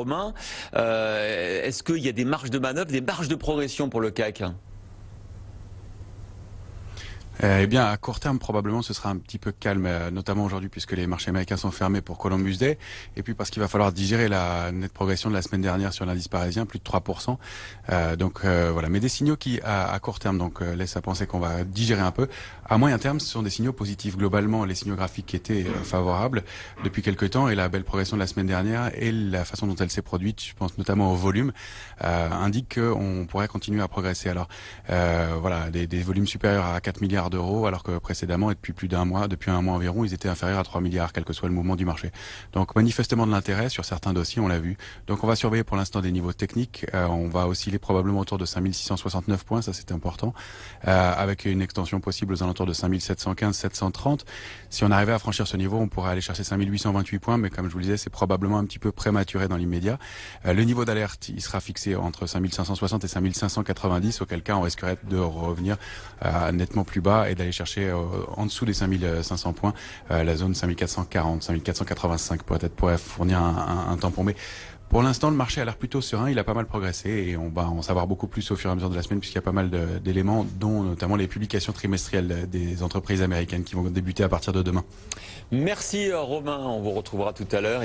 Romain. Est-ce qu'il y a des marges de manœuvre, des marges de progression pour le CAC? Eh bien, à court terme, probablement, ce sera un petit peu calme, notamment aujourd'hui, puisque les marchés américains sont fermés pour Columbus Day, et puis parce qu'il va falloir digérer la nette progression de la semaine dernière sur l'indice parisien, plus de 3%. Voilà, mais des signaux qui, à court terme, laissent à penser qu'on va digérer un peu. À moyen terme, ce sont des signaux positifs. Globalement, les signaux graphiques qui étaient favorables depuis quelques temps, et la belle progression de la semaine dernière, et la façon dont elle s'est produite, je pense notamment au volume, indiquent qu'on pourrait continuer à progresser. Alors, voilà, des volumes supérieurs à 4 milliards d'euros, alors que précédemment, et depuis un mois environ, ils étaient inférieurs à 3 milliards, quel que soit le mouvement du marché. Donc manifestement de l'intérêt sur certains dossiers, on l'a vu. Donc on va surveiller pour l'instant des niveaux techniques. On va osciller probablement autour de 5669 points, ça c'est important, avec une extension possible aux alentours de 5715, 730. Si on arrivait à franchir ce niveau, on pourrait aller chercher 5828 points, mais comme je vous le disais, c'est probablement un petit peu prématuré dans l'immédiat. Le niveau d'alerte, il sera fixé entre 5560 et 5590, auquel cas on risquerait de revenir nettement plus bas et d'aller chercher en dessous des 5500 points, la zone 5440, 5485 peut-être pourrait fournir un tampon. Mais pour l'instant, le marché a l'air plutôt serein, il a pas mal progressé et on va en savoir beaucoup plus au fur et à mesure de la semaine puisqu'il y a pas mal d'éléments, dont notamment les publications trimestrielles des entreprises américaines qui vont débuter à partir de demain. Merci Romain, on vous retrouvera tout à l'heure.